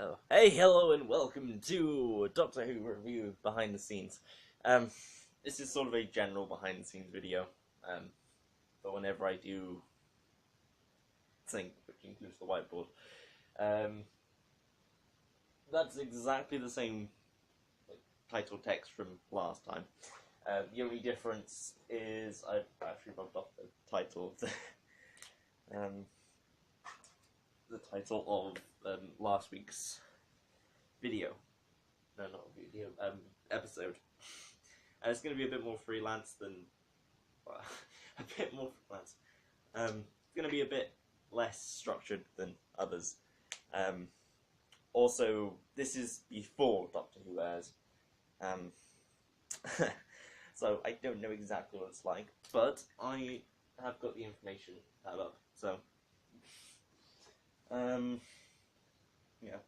Oh, hey, hello, and welcome to Doctor Who review behind the scenes. This is sort of a general behind the scenes video, but whenever I do think, which includes the whiteboard, that's exactly the same title text from last time. The only difference is I've actually rubbed off the title of the title of last week's video. No, not video. Episode. And it's going to be a bit more freelance than a bit more freelance. It's going to be a bit less structured than others. Also, this is before Doctor Who airs. So I don't know exactly what it's like, but I have got the information up. So, yeah.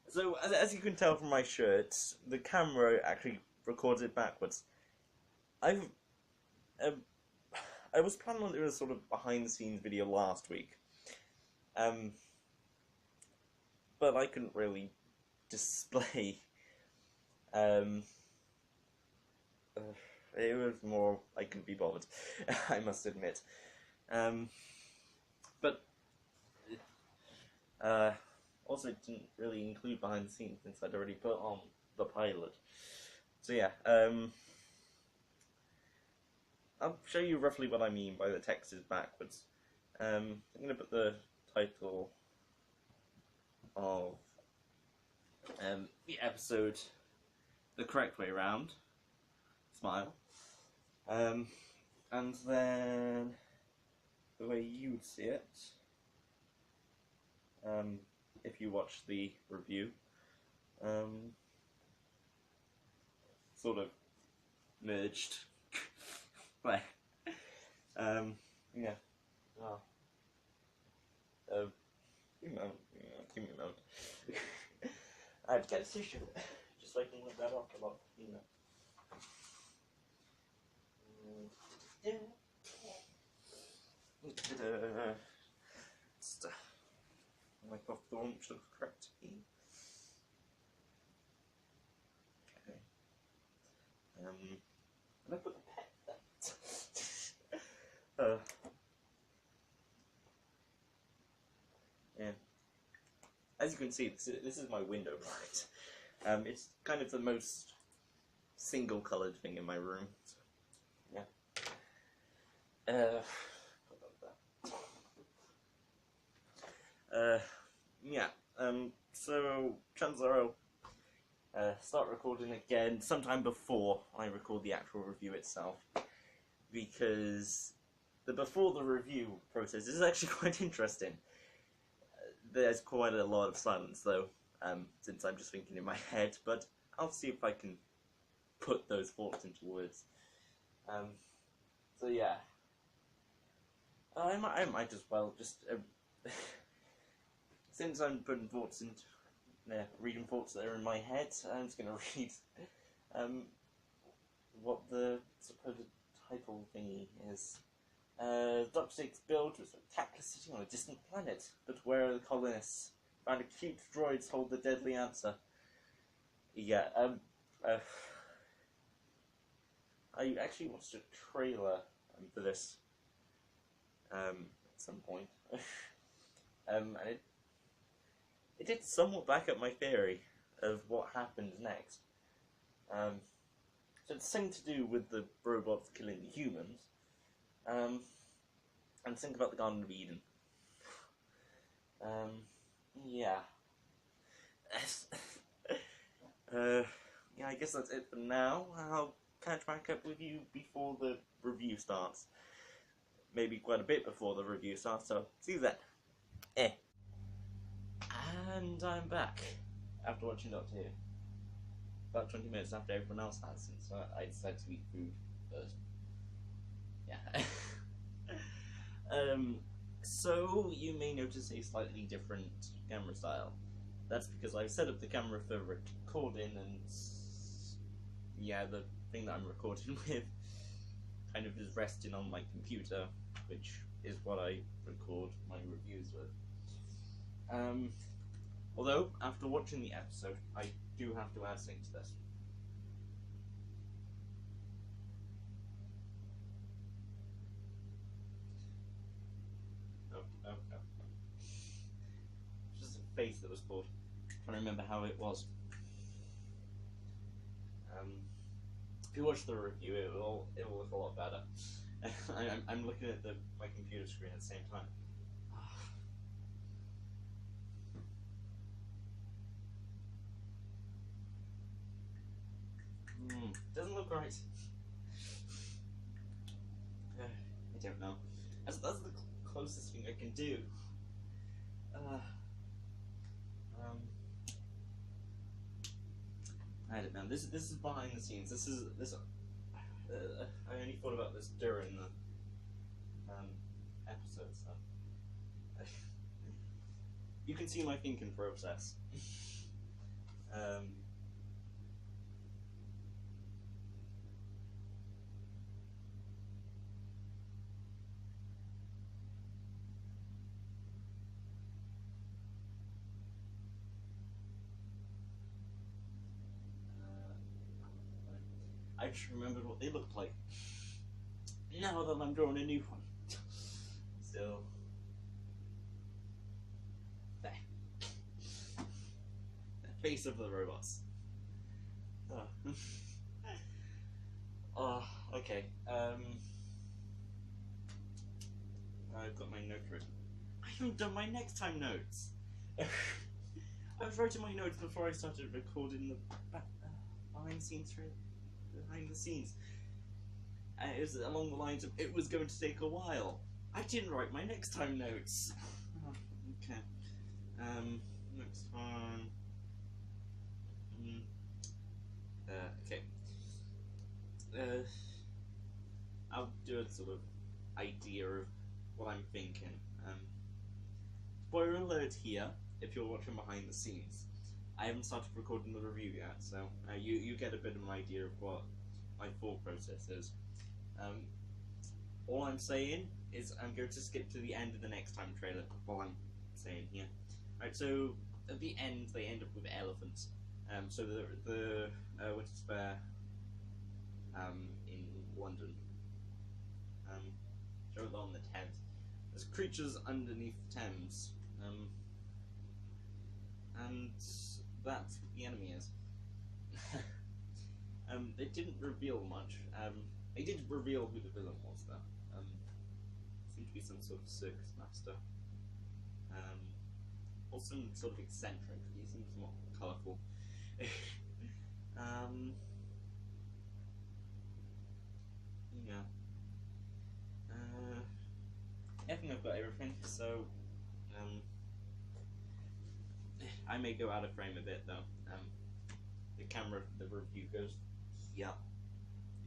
So, as you can tell from my shirt, the camera actually records it backwards. I was planning on doing a sort of behind-the-scenes video last week, but I couldn't really display. It was more I couldn't be bothered, I must admit. But also it didn't really include behind the scenes since I'd already put on the pilot. So yeah, I'll show you roughly what I mean by the text is backwards. I'm going to put the title of the episode the correct way around. Smile. And then the way you would see it, if you watch the review, sort of merged. Right. Yeah. Oh. Give me a moment. Give me a moment. I have to get a tissue, just so I can let that off a lot, you know. Wipe off the one which looks correct. Okay. And I put the pet there. Yeah. As you can see, this is my window light. It's kind of the most single-coloured thing in my room. So, yeah. Yeah. So chances are I'll start recording again sometime before I record the actual review itself, because before the review process is actually quite interesting. There's quite a lot of silence though, since I'm just thinking in my head, but I'll see if I can put those thoughts into words. So yeah, I might as well just since I'm putting thoughts into reading thoughts that are in my head, I'm just gonna read what the supposed title thingy is. Dr. Six build was a spectacular city on a distant planet, but where are the colonists? Found a cute droids hold the deadly answer. Yeah, I actually watched a trailer for this at some point, and it did somewhat back up my theory of what happened next. So it's something to do with the robots killing the humans, and think about the Garden of Eden. Yeah. Yeah, I guess that's it for now. I'll catch back up with you before the review starts. Maybe quite a bit before the review starts, so see you then. And I'm back after watching Doctor Who. About 20 minutes after everyone else has, since I decided to eat food first. Yeah. So you may notice a slightly different camera style. That's because I've set up the camera for recording, and yeah, the thing that I'm recording with kind of is resting on my computer, which is what I record my reviews with. Although, after watching the episode, I do have to add something to this. Oh. Just a face that was pulled. Trying to remember how it was. If you watch the review, it will look a lot better. I'm looking at my computer screen at the same time. Doesn't look right. I don't know. That's the closest thing I can do. I don't know. This is behind the scenes. This. I only thought about this during the episode, so you can see my thinking process. I just remembered what they looked like. Now that I'm drawing a new one. So there. The face of the robots. Okay. I've got my note written. I haven't done my next time notes. I was writing my notes before I started recording the behind the scenes trailer. Behind the scenes. It was along the lines of, it was going to take a while. I didn't write my next time notes. Okay. Next time. Okay. I'll do a sort of idea of what I'm thinking. Spoiler alert here, if you're watching behind the scenes. I haven't started recording the review yet, so you get a bit of an idea of what my thought process is. All I'm saying is I'm going to skip to the end of the next time trailer while I'm saying here. Right, so at the end they end up with elephants. So the Winter Fair in London. Show it on the Thames. There's creatures underneath the Thames. And that's what the enemy is. They didn't reveal much. They did reveal who the villain was, though. Seemed to be some sort of circus master. Or some sort of eccentric. He seems more colourful. Yeah. I think I've got everything, so I may go out of frame a bit though. The camera, the review goes here.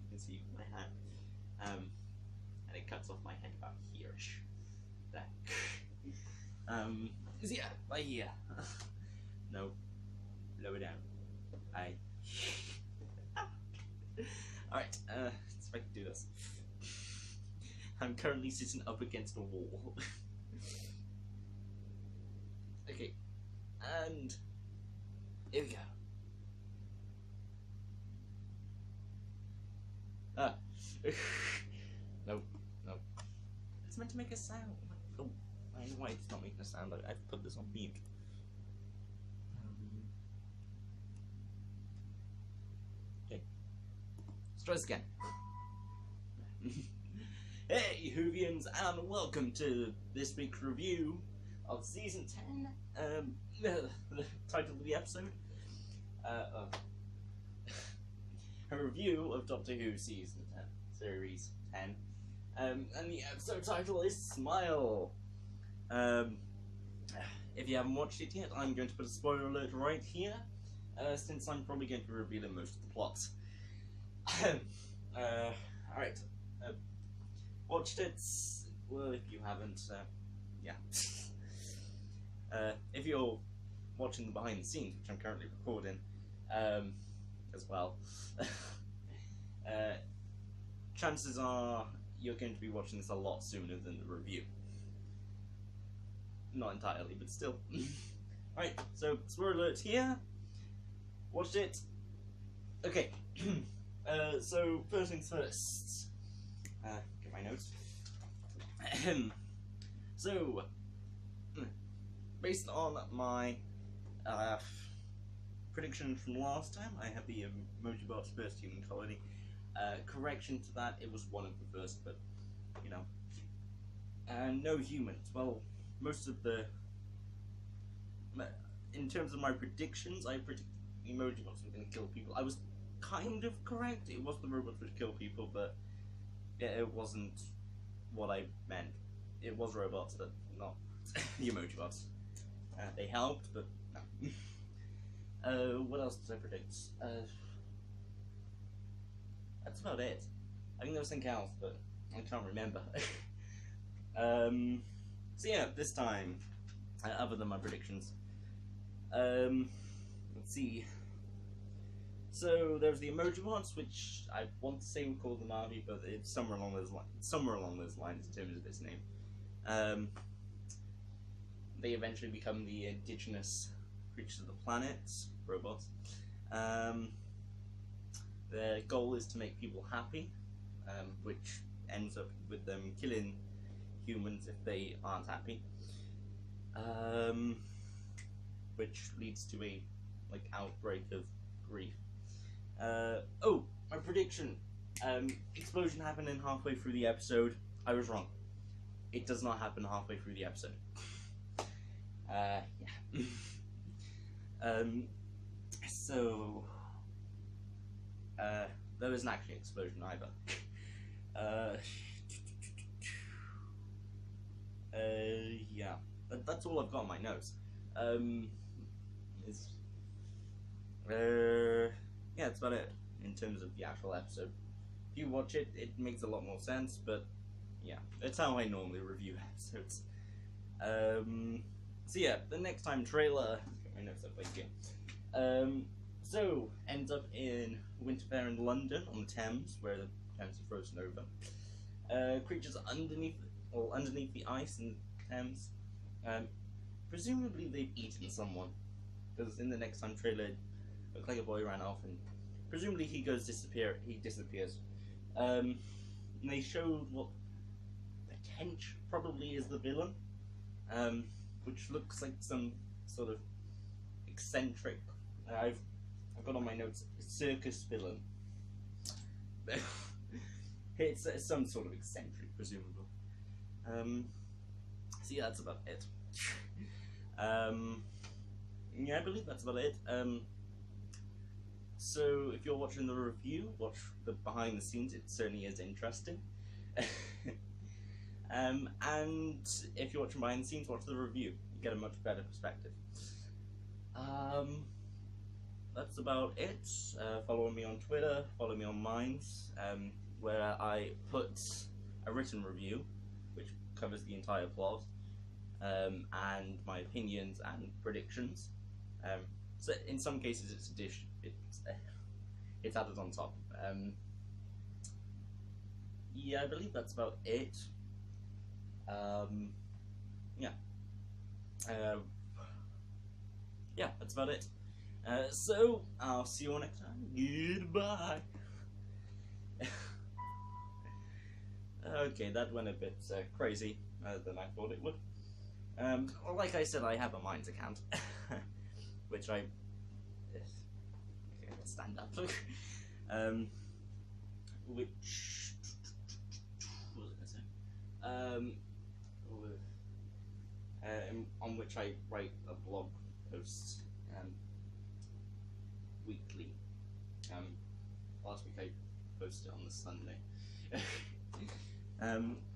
You can see my hand, and it cuts off my hand about here-ish. There. So yeah, right here. No, lower down. Alright, let's see if I can do this. I'm currently sitting up against a wall. Okay, and here we go. No. It's meant to make a sound. Oh, I know why it's not making a sound. I've put this on mute. Okay. Let's try this again. Hey, Whovians, and welcome to this week's review of Season 10. The title of the episode. A review of Doctor Who Season 10, Series 10. And the episode title is Smile. If you haven't watched it yet, I'm going to put a spoiler alert right here, since I'm probably going to be revealing most of the plot. Alright. Watched it? Well, if you haven't, yeah. If you're watching the behind the scenes, which I'm currently recording, as well, chances are you're going to be watching this a lot sooner than the review. Not entirely, but still. Right, so spoiler alert here. Watched it. Okay. So first things first. Get my notes. So, based on my prediction from last time, I have the Emojibots first human colony. Correction to that, it was one of the first, but you know. And no humans. Well, most of the. In terms of my predictions, I predicted Emojibots were going to kill people. I was kind of correct. It was the robots would kill people, but yeah, it wasn't what I meant. It was robots, but not the Emojibots. They helped, but no. What else did I predict? That's about it. I think there was something else, but I can't remember. So yeah, this time, other than my predictions, let's see. So there's the Emojibots, which I want to say we call them Army, but it's somewhere along those lines. Somewhere along those lines in terms of its name. They eventually become the indigenous creatures of the planet, robots. Their goal is to make people happy, which ends up with them killing humans if they aren't happy. Which leads to a outbreak of grief. Oh, my prediction. Explosion happening halfway through the episode. I was wrong. It does not happen halfway through the episode. Yeah. So, there wasn't actually an explosion either. Yeah. That's all I've got on my notes. Yeah, that's about it in terms of the actual episode. If you watch it, it makes a lot more sense, but yeah, that's how I normally review episodes. So yeah, the next time trailer. Get my notes up again. So ends up in winter fair in London on the Thames, where the Thames is frozen over. Creatures underneath the ice in the Thames. Presumably they've eaten someone, because in the next time trailer, it looked like a boy ran off, and presumably he disappears. And they showed what Tench probably is the villain, which looks like some sort of eccentric. I've got on my notes circus villain. It's some sort of eccentric, presumably. So yeah, that's about it. Yeah, I believe that's about it. So if you're watching the review, watch the behind the scenes. It certainly is interesting. And if you're watching behind the scenes, watch the review. You get a much better perspective. That's about it. Follow me on Twitter. Follow me on Minds, where I put a written review, which covers the entire plot, and my opinions and predictions. So in some cases, it's added on top. Yeah, I believe that's about it. Yeah. Yeah, that's about it. So I'll see you all next time. Goodbye. Okay, that went a bit crazy than I thought it would. Well, like I said, I have a Minds account, which I stand up. Which what was I gonna say? On which I write a blog post weekly. Last week I posted it on the Sunday.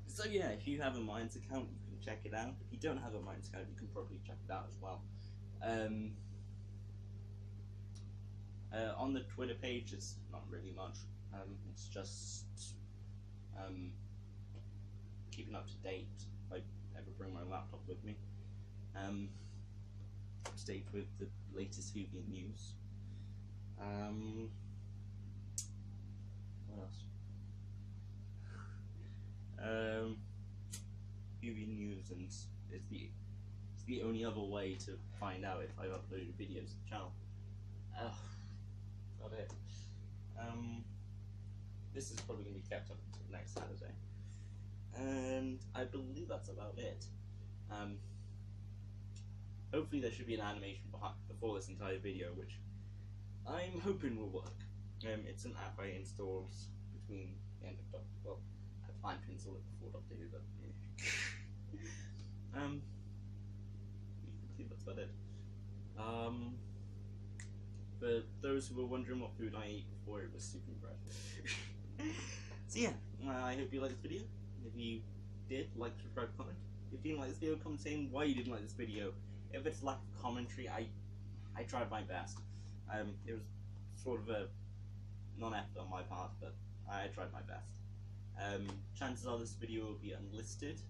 So yeah, if you have a Minds account, you can check it out. If you don't have a Minds account, you can probably check it out as well. On the Twitter page, it's not really much. It's just keeping up to date. If I ever bring my laptop with me, up to date with the latest Whovian news. What else? Whovian news, and it's the It's the only other way to find out if I've uploaded videos to the channel. Got it. This is probably going to be kept up until next Saturday. And I believe that's about it. Hopefully there should be an animation before this entire video, which I'm hoping will work. It's an app I installed between the end of Doctor Who. Well, I planned to install it before Doctor Who, but yeah. I think that's about it. For those who were wondering what food I ate before, it was soup and bread. So yeah, I hope you liked this video. If you did, like, subscribe, comment. If you didn't like this video, comment saying why you didn't like this video. If it's lack of commentary, I tried my best. It was sort of a non-effort on my part, but I tried my best. Chances are this video will be unlisted,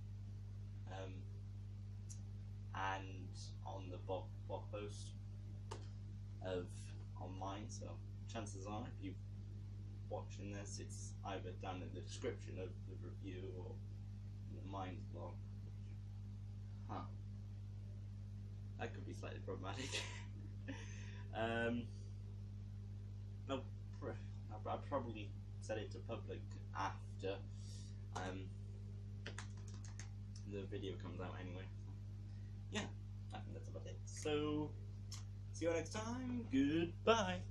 and on the blog post on mine, so chances are if you're watching this, it's either down in the description of the review or in the mine's blog. That could be slightly problematic. I'll probably set it to public after the video comes out anyway. Yeah, I think that's about it. So, see you next time. Goodbye.